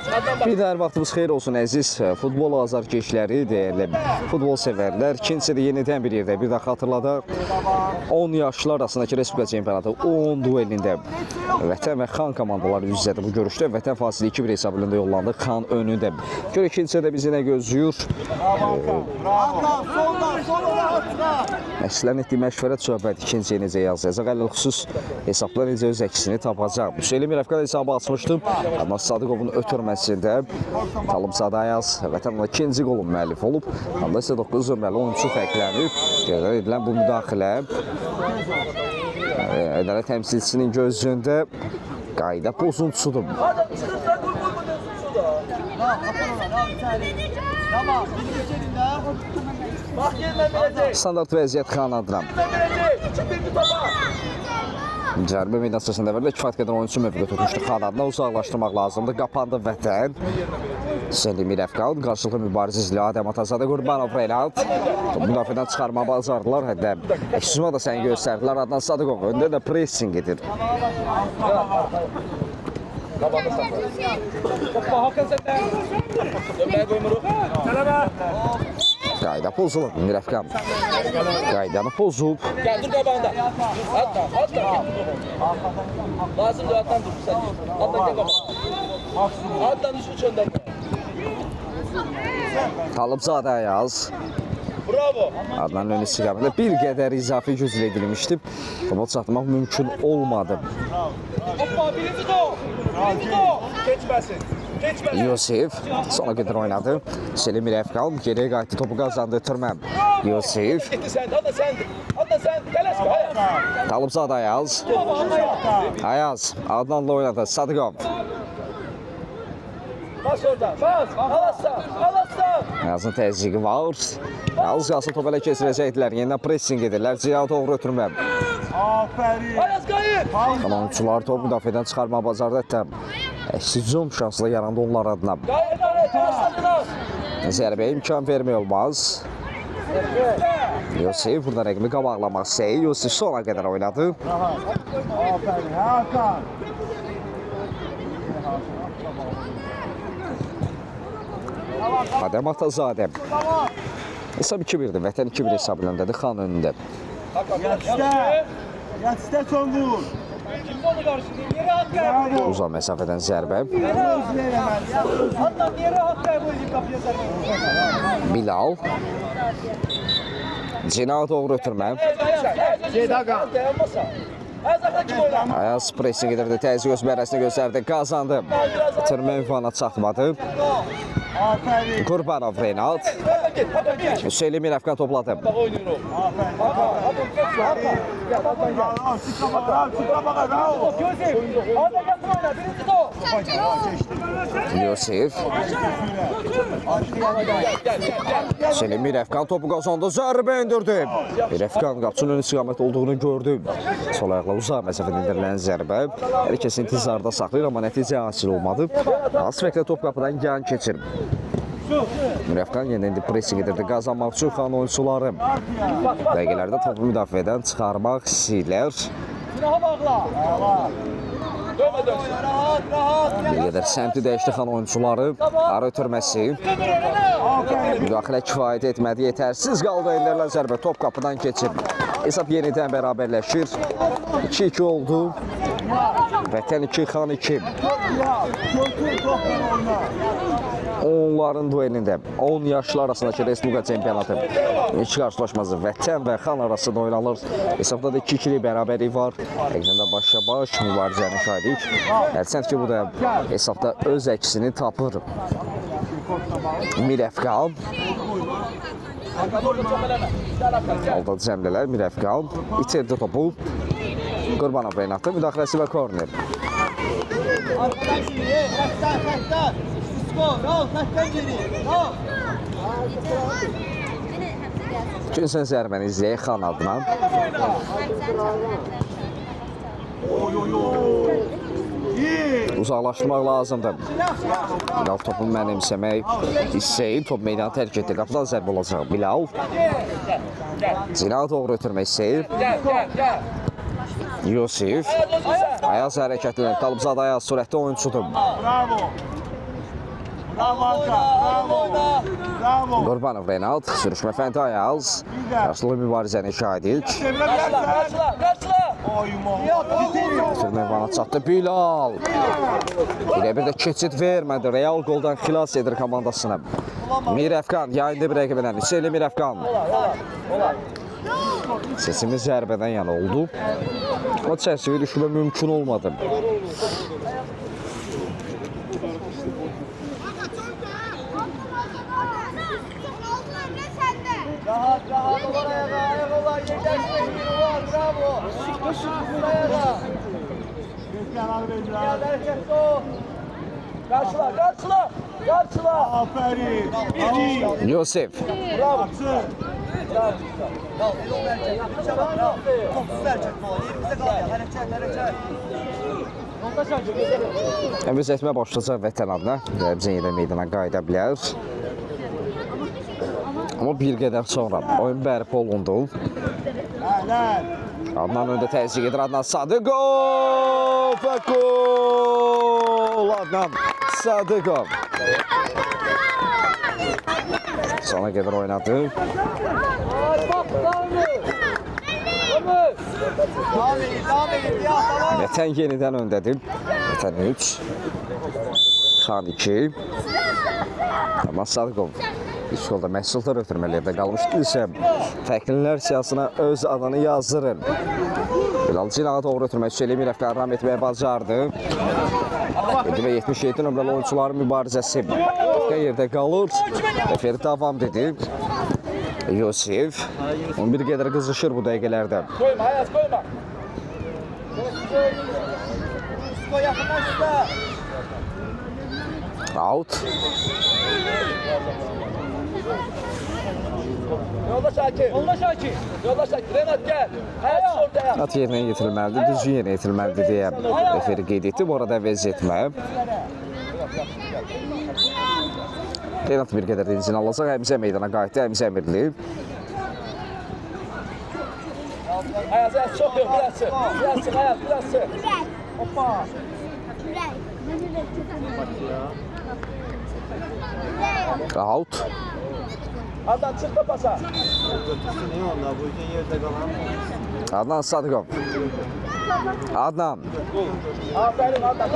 Bir də hər vaxtımız xeyir olsun əziz futbol azarkeşləri, dəyərli futbol sevərlər. İkincisi yenidən bir yerdə bir də xatırladaq 10 yaşlı arasındakı Respublika çempionatı 10 duelində Vətən və Xan komandaları üz-üzədir bu görüşdə. Vətən fasilə 2-1 hesabında yollandı Xan önündə. Görə ikincisi də bizi nə gözləyir? Məşqlərin etdiyi məşvərət söhbət ikinciyə necə yazacaq? Ələlxüsus hesablar necə öz əksini tapacaq? Hüseyin Mirəfqan hesabı açmışdım. Adnan Sadıqovun ötürməsində Talımzadə Ayaz Vətən ikinci qolun müəllif olub. Anda isə 9 nömrəli oyunçu fərqlənib. Qeyd edilən bu müdaxilə ədalət təmsilçisinin gözündə qayda pozuntusudur. Standart vəziyyət Xan adına. Cərbə meydasçasında verildi. Kifayət qədər oyunçu mövqe tutmuşdu. Xan adına uzaqlaşdırmaq lazımdır. Qapandı Vətən. Hüseyin Mirəfqan qarşılıqlı mübarizə izləyir. Adəm Atazadə Qurbanov Reynald. Müdafiədən çıxarma bacardılar. Hətta əksizmə də səni göstərdilər. Adnan Sadıqov öndə də pressing edir. Qayda pozulub Mirəfqan. Qaydanı pozub. Dur qabağında. Atla. Lazımdır atlan dur sen. Atla gel qabağa. Atlan üç öndən. Talımzadə Ayaz. Bravo. Adnan ön istiqamətində bir qədər izafi güclə edilmişdi. Amma çatmaq mümkün olmadı. Hoppa birinci top. Keçməsin. Yusif sona qədər oynadı. Hüseyin Mirəfqan geriyə qayıtdı, topu qazandı ötürmə. Yusif. Adnan sen tələsmə. Talımzadə Ayaz. Ayaz Adnanla oynadı. Sadıqov. Bas orada. Bas. Alassan. Ayazın təzyiqi var. Az qalsın top ələ keçirəcəkdilər. Yenidən pressing edirlər. Ziya doğru ötürmə. Aferin. Ayaz qayıt. Oyunçular top müdafiədən çıxarmağa bacardı. Hətta hücum şanslı yarandı onlar adına. Zərbə imkan vermək olmaz. Yusif burada rəqimi qabaqlamaq istəyir. Yusif sona qədər oynadı. Aferin Hakan. Adəm Atazadə. Hesab 2-1'dir. Vətən 2-1 hesab önündədir. Xan önündə. Yatışda son vur. Kimdə onu qarşılayır? Yeri hak qəbul. Uzaq məsafədən zərbə. Adnan yeri hak qəbul edib qapıya zərbə. Bilal. Cina doğru ötürmə. Cedaqa. Ayaz pressing edirdi. Təzyiq öz bərəsini göstərdi. Qazandı. Ötürmə ünvana çatmadı. Qurbanov Reynald. Hüseyin Mirəfqan topladı. Yusif. Hüseyin Mirəfqan topu qazandı. Zərbə indirdi. Mirəfqan qapçının ön istiqamət olduğunu gördü. Sol ayaqla uzaq məsafədə indirilən zərbə. Hər ikisi intizarda saxlayır, amma nəticə hasil olmadı. Az fərqlə top qapıdan yan keçir. Mirəfqan yenidən pressing edirdi. Qazanmaq üçün Xan oyunçuları dəqiqələrdə topu müdafiədən çıxarmaq istəyirlər. Bir qədər səmti dəyişdi Xan oyunçuları. Ara ötürməsi. Müdaxilə kifayət etmədi. Yetərsiz qaldı. Endirilən zərbə top qapıdan keçir. Hesab yenidən bərabərləşir. 2-2 oldu. Vətən 2, Xan 2. Onların duelində 10 yaşlı arasındakı Respublika çempionatı ilk qarşılaşması Vətən və Xan arasında oynanır. Hesabda da 2-2'li bərabərlik var. Əqdəndə başa-baş mübarizəni şahidik. Hərçənd ki, bu da hesabda öz əksini tapır. Mirəfqan. Aldadı cəmlələr Mirəfqan. İtirdi topu. Qurbanov Reynald'da müdaxiləsi və korner. İkinci zərbəni izləyək Xan adına. Uzaqlaşdırmaq lazımdır. Bilal topunu mənimsəmək Hüseyin top meydanı tərk etdi. Qapıdan zərbə olacaq Bilal. Zina doğru ötürmək Hüseyin. Yusif. Ayaz hərəkətlənir. Talımzadə Ayaz sürətli oyunçudur. Qurbanov Renald, sürüşmə fəndi Ayaz. Qarşılıqlı mübarizənin şahidik. Karşıla. Sürmə vana çatdı Bilal. Elə bir də keçid vermədi. Real qoldan xilas edir komandasını. Mirəfqan yayında bir rəqibindən. Hüseyli Mirəfqan. Sesimiz zərbədən yana oldu. O çərçivə düşmə mümkün olmadı. Rahat ayak ola yetersiz bir var bravo. Ayağa. Gel hareketli ol. Karşıla. Aferin. Yosef. Bravo. Əmiz etmə başlayacaq vətən adına. Bizim yerə meydana qayıda bilər. Amma bir qədər sonra oyun bərpa olundu. Adnan öndə təzyiq edir. Adnan Sadıqov və gol! Adnan Sadıqov. Sona qədər oynadı. Vətən yenidən öndədir. Vətən 3. Xan 2. Adnan Sadıqov. İlk yolda məhsullar ötürmələrdə qalmışdı isə fərqlilər siyasına öz adını yazdırır. Bilal Cinağa doğru ötürmək Hüseyli Mirəfqan ram etməyə bacardı. 7 və 77 nömrəli oyuncuların mübarizəsi yerdə qalır. Eferi davam dedi. Yosef 11 qədər qızışır bu dəqiqələrdə. Koyma Ayaz koyma. Yakınlaştı. Out. Yolda Şakir. Renat gel. Ayaz ortaya. At yerinə yetirilməlidir, düzgün yerinə yetirilməlidir deyə eferi qeyd etdi. Bu arada əvəz etmə. Renat bir qədər dincini alacaq. Əmizə meydana qayıtdı. Əmizə Əmirli. Ayaz çok yok. Biraz çık Ayaz. Hoppa. Out. Adnan çık da pasa. Adnan Sadıqov. Adnan. Aferin Adnan.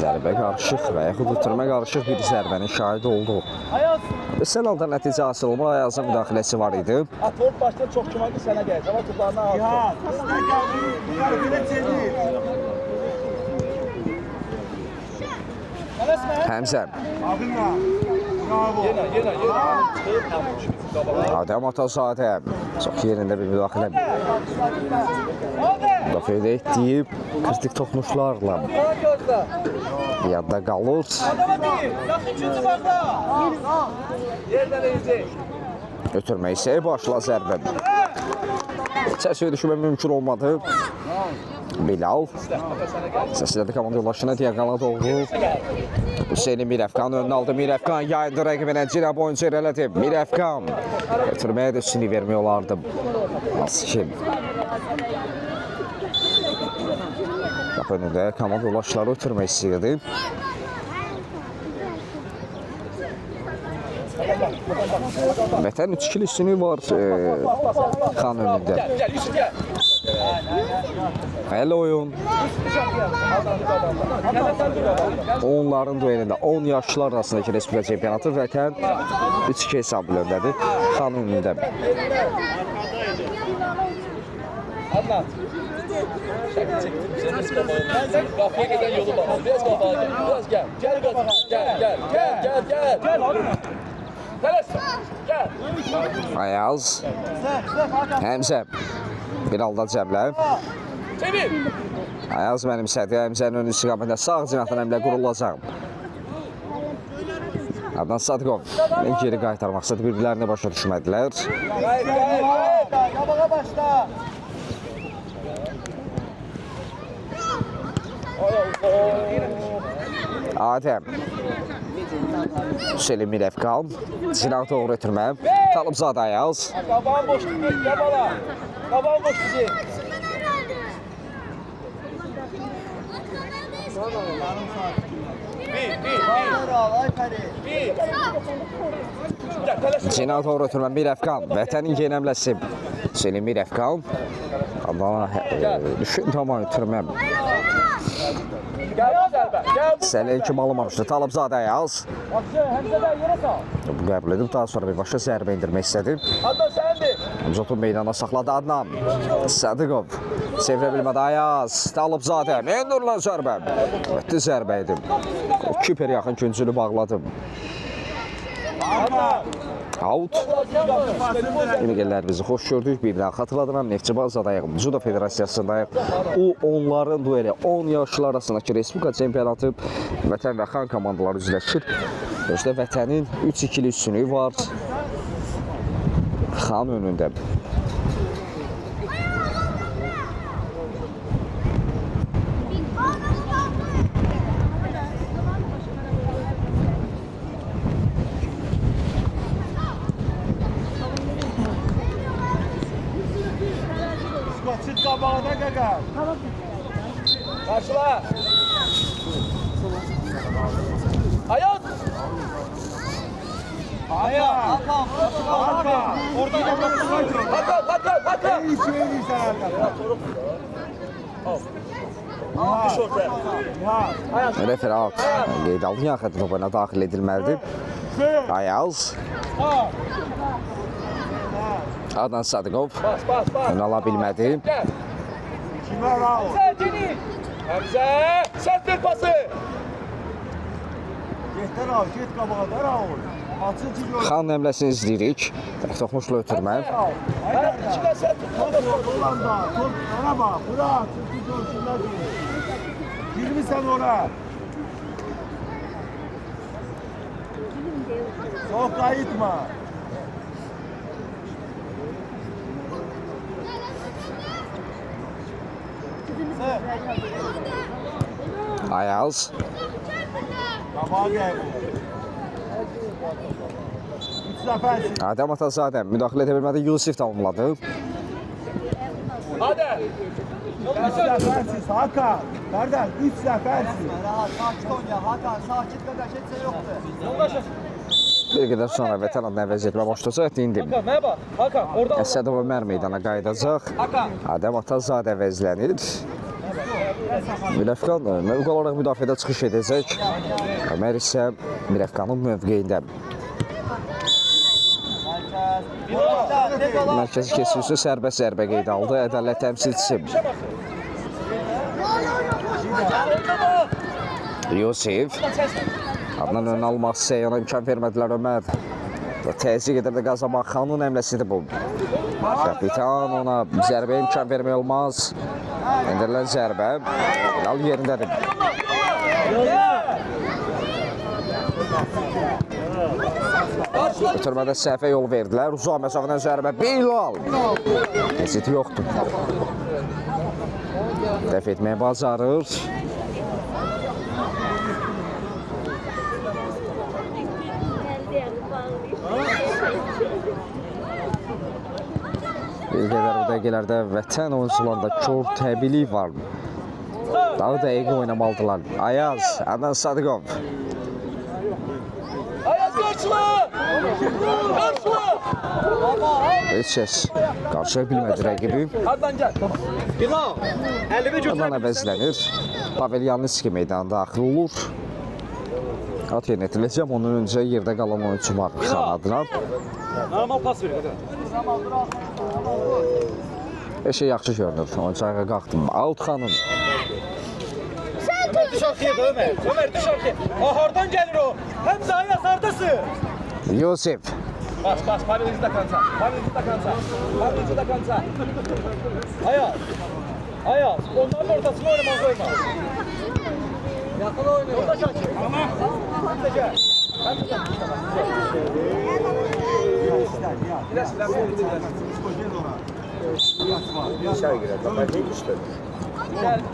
Zərbə qarışıq və yaxud ötürmə qarışıq bir zərbənin şahidi oldu. Ayaz. Sən halda nəticə hasil olma, Ayazın müdaxiləsi var idi. Atort başta çok kumardı sana gelecek ama kulağına aldı. Ya, sizden geldi. Bunlar bile çevir. Həmzə. Adınla. Bravo. Yine. Adəm Atazadə. Çox yerində bir müdaxilə. Müdafiə etdiyi kritik toxunuşlarla yadda qalır. Üçüncü barda. Yerden eğilecek. Ötürmək isə başla zərbə. Çərçivə düşmə mümkün olmadı. Bilal. Səslədi komanda yoldaşına diaqala doğru. Hüseyli Mirəfqan önünə aldı. Mirəfqan yayındı rəqibinə Cina boyunca irələdi. Mirəfqan. Ötürməyə də üstünlük vermək olardı. Nasıl ki? Qapı önündə komanda yoldaşları ötürmək istəyirdi. Vətən 3-2 üstünlüyü var Xan önündə. Gel Yusuf gel. Hələ oyun. Onların duelində 10 yaşlılar arasındakı Respublika çempionatı Vətən 3-2 hesabı öndədir. Xan önündə. Adnan. Şakir çektim. Sen nasıl kapalı? Sen kafaya giden yolu bak. Biraz kapalı gel. Biraz gel. Gel kapalı. Gel. Teres. Gel. Ayaz. Həmzə. Bir alda Cəblə. Çevir. Ayaz mənimsədi. Həmzənin ön istiqamətində sağ cinahdan əmlə qurulacaq. Adnan Sadıqov. Geri qaytarmaq istədi. Bir-birlərini başa düşmədilər. Gayet. Yabağa başla. Adəm. Hüseyli Mirəfqan. Silah doğru ötürmə. Talıbzadə Ayaz. Kabağın boşluğu değil. Yabala. Kabağın boşluğu değil. Bir. Bir. Gel, tələş. Cina doğru ötürmə Mirəfqan. Vətənin yenəmləsi Selim Mirəfqan. Adana düşün tamam ötürməm. Gel bu zərbə. Gel bu. Səliyə kim alınmamışdı. Talıbzadə Ayaz. Həmzə bəy yerə sal. Bu qəbul edib daha sonra bir başqa zərbə indirmək istədi. Adnan səndir. Zotun meydana saxladı Adnan. Sədiqov. Çevirə bilmədi Ayaz. Talıbzadə. Mendurulan zərbə. Etdi zərbə idi. O kiper yaxın küncünü bağladım. Adnan. Out. Yenigeller bizi xoş gördük. Bir daha xatırladıram. Neftçibazadayıq. Judo Federasiyasındayıq. O onların dueli 10 yaşlı arasındakı Respublika çempionatı Vətən və Xan komandaları üzləşir. İşte Vətənin 3-2'li üstünlüğü var. Xan önündə. Çıt qabağına qaqa. Karşıla. Ayaz. Hakan. Orada Hakan. İyi sen Hakan. Düş ortaya. Refer out. Qeyd aldı. Yaxın topuna daxil edilməlidir. Ayaz. Adnan Sadıqov. Bas. Ön ala bilmədi. Gel. Kime Raul? Həmzə Cini. Həmzə. Sert bir pası. Yeter Raul, get qabağa da Raul. Açın ki gör. Xan nəmləsini izləyirik. Toxmuşla ötürmə. Ayaz içine sert. Ulan da, top bana bak, bırak. Çünkü görsünler diye. Girmişsen oraya. Çok kayıtma. Ayaz. Qabağa gel. 3 zafersin. Adəm Atazadə müdaxilə edə bilmədi. Yusif tamamladı. Hadi. 3 zafersiz Hakan. Kardeş 3 zafersiz. Rahat, sakin ol ya. Hakan, sakin kadar şey yoktu. Bir qədər sonra Vətən adına vəziyyətlə başlayacaq. İndi Merhaba. Hakan orada. Əsədov Ömər meydana qayıdacaq. Adəm Atazadə vəzlənir. Mirəfqan mövqe olaraq müdafiədə çıxış edəcək. Ömər isə Mirəfqanın mövqeyində. Mərkəzi keçirsə sərbəst zərbə qeydə aldı. Ədalət təmsilçisi Yusif. Adnan ön almaq istəyən imkan vermədilər Ömər. Təzyiq edirdi Qazaban Xanın əmləsidir bu. Kapitan ona zərbə imkan vermək olmaz. Endirilən zərbə Bilal yerindədir. Ötürmədə səhvə yol verdilər. Uzaq məsafədən zərbə Bilal. Keçidi yoxdur. Dəf etməyə bacarır. Bir qədər o dəqiqələrdə Vətən oyuncularında kör təbiilik var. Daha dəqiq oynamalıdılar. Ayaz, Adnan Sadıqov. Ayaz karşıla. Karşıla. Heç kəs qarşıya bilmədi rəqibi. Adnan gel. Bilal. 51 götür. Adnan əvəzlənir. Pavel Yanniski meydana daxil olur. At yerinə etiləcəm. Ondan öncə yerdə qalan oyuncu var Xan adına. Normal pas ver. Her şey yaxşı görünür. Oyuncu ayağa qalxdı. Out Xanın. Ömer düş ortaya da Ömer. Ömer düş ortaya. Hardan gelir o? Həmzə Ayaz hardasın? Yusif. Bas. Pavel izle kanca. Pavel izle kanca. Ayaz. Onların ortasına oynamak koyma. Yakın oynuyor. Orada Şakir. Hamza gel.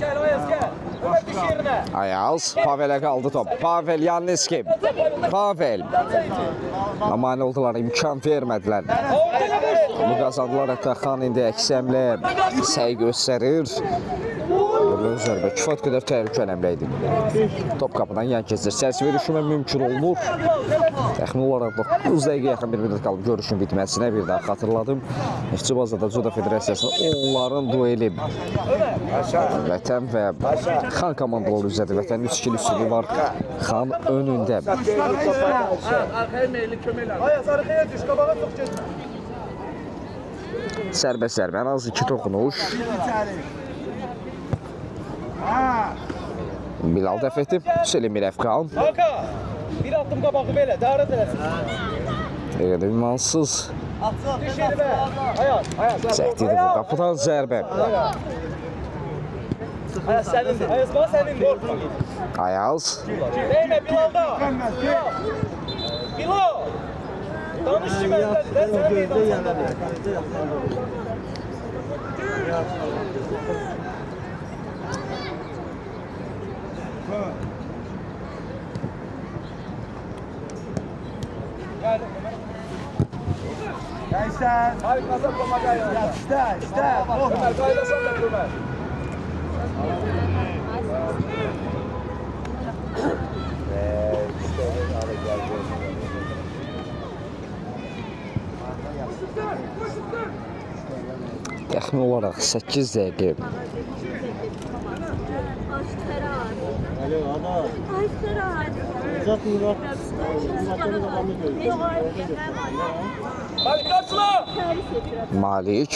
Gel Ayaz gel. Ömer düş yerine. Ayaz. Pavel'e kaldı top. Pavel Yanniski. Pavel. Mane oldular. İmkan vermədilər. Bu qazandılar. Xan indi əks əmlə səy göstərir. Göndərilən zərbə kifayət qədər təhlükə ələmli idi. Top qapıdan yan keçir. Çərçivə düşmə mümkün olmur. Təxmin olaraq 9 dəqiqə yaxın bir müddət qalıb görüşün bitməsinə bir daha xatırladım. Neftçi bazada Judo Federasiyasında onların dueli Vətən və Xan komandaları üzrədir. Vətənin 3-2 üstünlüyü var Xan önündə. Arkaya meyilli köməklə. Ayaz arkaya düş, qabağa çox getmə. Sərbəst zərbə, ən az 2 toxunuş. Bilal dəf etdi. Selim Rəfqan. Hakan, bir addım qabağı belə, dərat eləsin. Dəqiqədə imansız. Düş yerə. Ayaz, Ayaz. Çəkdirdi bu qapıdan zərbə. Ayaz sənindir. Ayaz bax sənindir. Qorxma. Ayaz. Değmə Bilal'da. Bilal. Danış ki məndədir. Sən meydan səndədir. Gençler. Hayır, nazar pomagaya. İşte. Ömer, kaydasan da Ömer. Təxmin olaraq 8 dəqiqə. Malik kaçla. Malik.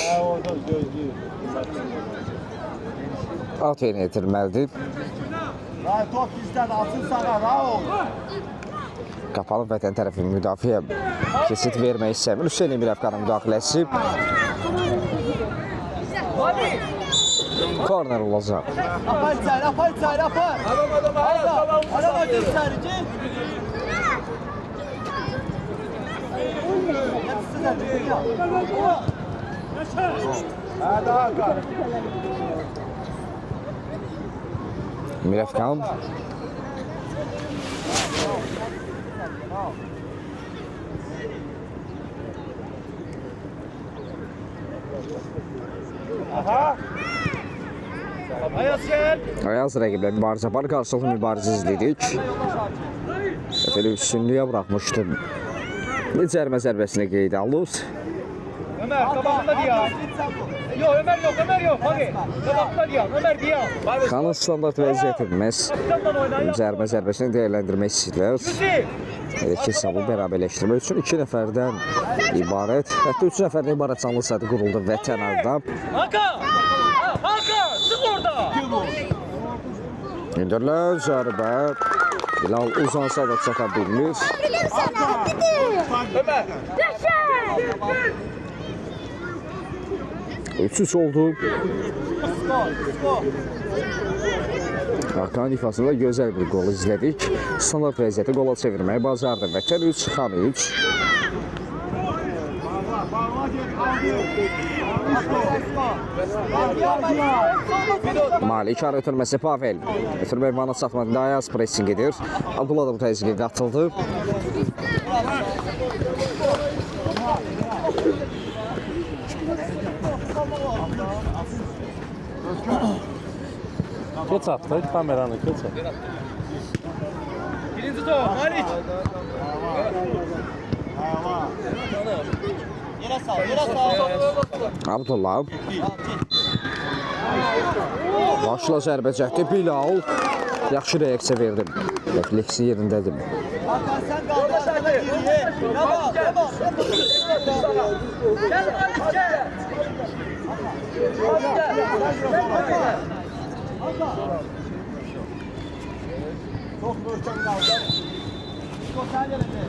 At yerinə yetirməlidir. Lan top bizdən atın sağa, Raul. Qapalı Vətən tərəfi müdafiə keçid vermək istəmir. Hüseyn Emirəfqanın müdaxiləsi. Korner olacaq. Apar içeri, apar. Adam. Adam hadi içeri, git. Hepsi de çıkıyor. Hadi Hakan. Emirəfqan. Aha. Ayaz gel. Ayaz rəqiblə mübarizə var. Qarşılıqlı mübarizə izlədik. Efeli üstünlüyə buraxmışdı. Bir cərmə zərbəsinə qeyd alır. Ömer kabağında diyor. Yok Ömer yok. Hadi. Kabağında diyor. Ömer diyor. Xanın standart vəziyyəti məhz cərmə zərbəsini dəyərləndirmək istəyirlər. Elə ki, hesabı bərabərləşdirmək üçün 2 nəfərdən ibarət, hətta 3 nəfərdən ibarət canlı saydı quruldu Vətən adına. Hakan! Hakan! Çık orada! Göndərilən zərbə. Bilal uzansa da çata bilmir. Ömer. 3-3 oldu. Hakan ifasında gözəl bir qol izlədik. Standart vəziyyəti qola çevirməyi bacardı. Vətən 3, Xan 3. Malik ar ötürməsi Pavel. Ötürmək vana çatmadı. Ayaz pressing edir. Abdullah da bu təzyiqə qatıldı. Geç attı kameranı, geç attı. Birinci top Malik. Yere sal. Abdullah. Başla zərbə çəkdi. Bilal. Yaxşı reaksiya verdi. Refleksi yerindədir. Hakan sen kaldı. Sana geriye. Bravo. Gel Malik gel. Çok görkem kaldı. Çok sen gelecek.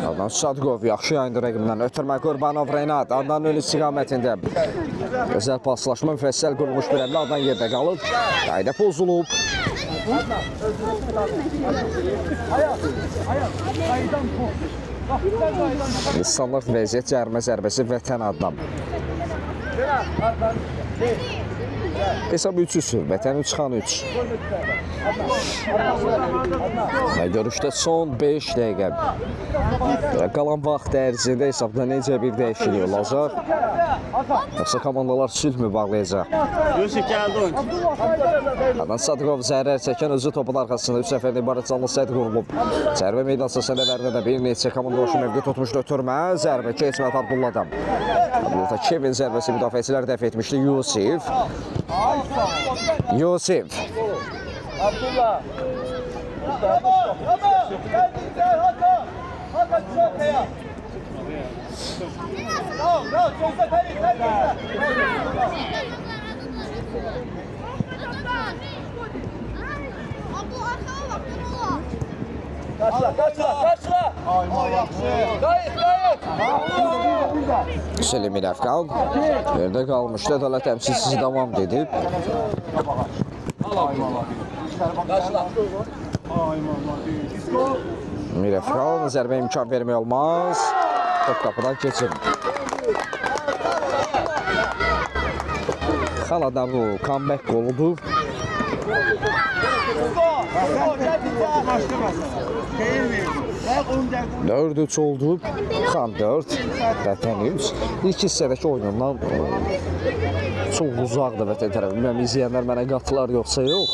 Adnan Sadıqov yaxşı yayındı rəqibdən. Ötürmə Qurbanov Renat. Adnan ön istiqamətində. Gözəl paslaşma müfəssəl qurulmuş bir əmlə Adnan yerdə qalıb. Qayda pozulub. Standart vəziyyət cərimə zərbəsi Vətən adına. Hesab 3-3, Vətən 3 xan 3. Və görüşdə son 5 dəqiqə. Qalan vaxt ərzində hesabda necə bir dəyişiklik olacaq? Yoxsa komandalar sülh mü bağlayacaq? Yusuf geldi oyuncu. Adnan Sadıqov zərər çəkən özü topun arxasında 3 səfərdə ibarət canlı səhət qurulub. Zərbə meydansasında vərdədə bir neçə komandaşı mövqü tutmuşdu ötürmə. Zərbə keçmət Abdulladan. Abdullah Kevin zərbəsi müdafiəçilər dəf etmişdi. Yusif. Abdullah. Geldin Hakan. Hakan şu arkaya. Bravo, çözde Ferit. Kaçla. Gayet. Selim İrəfqan yerdə qalmışdı. Ədalət təmsilçisi davam edib. Mirəfqan zərbə imkan vermək olmaz. Top qapıdan keçir. Xanada bu comeback qoludur. 4-3 oldu. Xan 4, Vətən 3. İlk hissədəki oyunundan çox uzaqdır Vətən tərəfi. Bilməm, izləyənlər mənə qatılar yoxsa yox.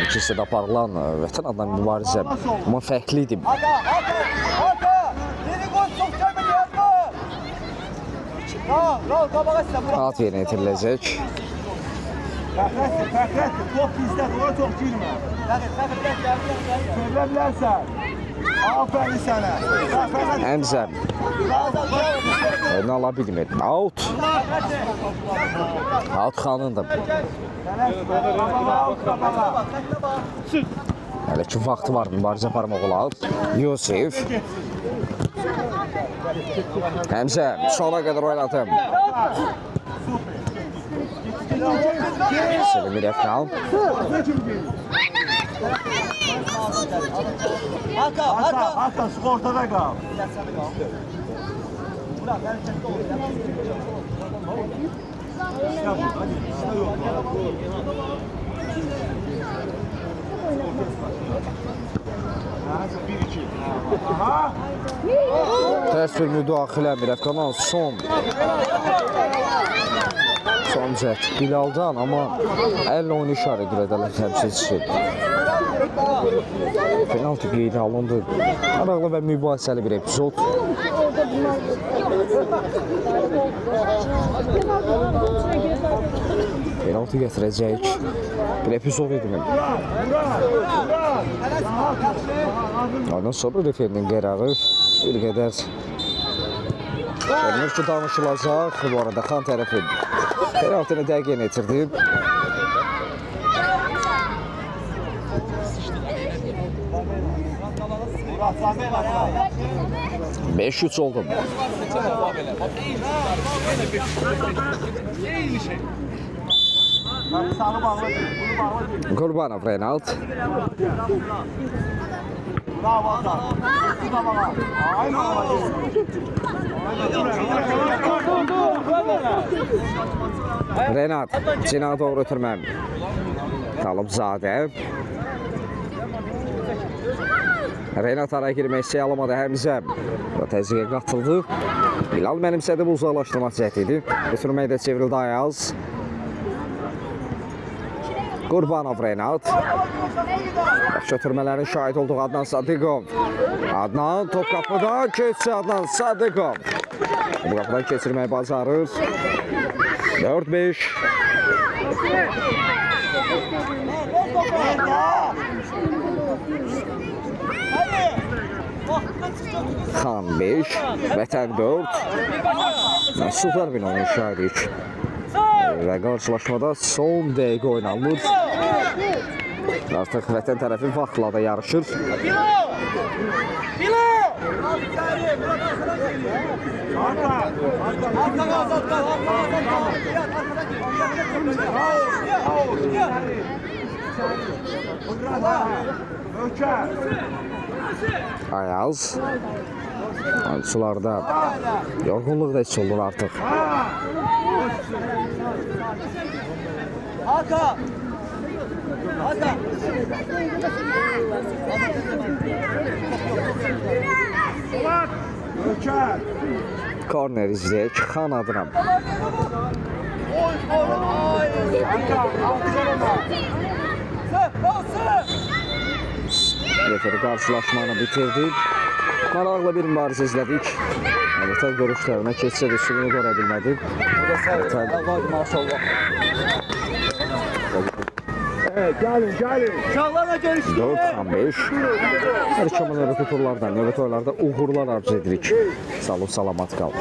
İlk hissədə aparılan Vətən adına mübarizə amma fərqli idi. Haka. Yeni gol çok gelmedi yazma. Bravo, kabağa size. Rahat yerinə yetiriləcək. Fəxrətdir, top bizdə, ona çox girmə. Sevə bilərsən. Aferin sənə. Həmzə oyunu ala bilmir. Out Xanındır. Hələ ki vaxtı var, mübarizə aparmaq olar. Yusif. Həmzə sona qədər oynadım. Selim İrəfqan. Haka, şu ortada qal. Tərs bir müdaxilə İrəfqandan son cəhd Bilaldan, amma əllə oyunu işarə edir Ədalət təmsilçisi. Penaltı qeydə alındı. Maraqlı və mübahisəli bir epizod. Penaltı gətirəcək bir epizod edilir. Ondan sonra referinin qərarı bir qədər görünür ki, danışılacaq. Bu arada Xan tərəfi penaltını dəqiq yetirdi. 5-3 oldu. Qurbanov Reynald. Bravo Hakan. Reynald Cina doğru ötürməm. Talıbzadə. Reynald araya girmək istəyə alamadı Həmzə. Təzyiqə qatıldı. Bilal mənimsədi bu uzaqlaşdırma cəhdi idi. Götürməkdə çevrildi Ayaz. Qurbanov Reynald. Yaxşı ötürmələrin şahid olduğu Adnan Sadıqov. Adnan top qapıdan keçsə Adnan Sadıqov. Bu qapıdan keçirməyi bacarır. 4-5. Xan 5, Vətən 4. Super bir oyun şahidik. Və qarşılaşmada son dəqiqə oynanılır. Artıq Vətən tərəfi vaxtla da yarışır. Ayaz. Oyuncularda yorğunluq da hiss olur artıq. Hakan. Hakan. Ulan! Öker! Korner izləyək Xan adına. Kanka, alkışlar ona. Referi qarşılaşmanı bitirdi. Maraqlı bir mübarizə izlədik. Vətən görüşlərinə keçsə də üstünlüyünü görə bilmədi. Maşallah. Evet, gelin, gelin. Uşaqlarla görüşdük. 4-5. Hər iki komanda növbəti turlarda, növbəti oylarda uğurlar arzu edirik. Sağ olun, salamat qalın.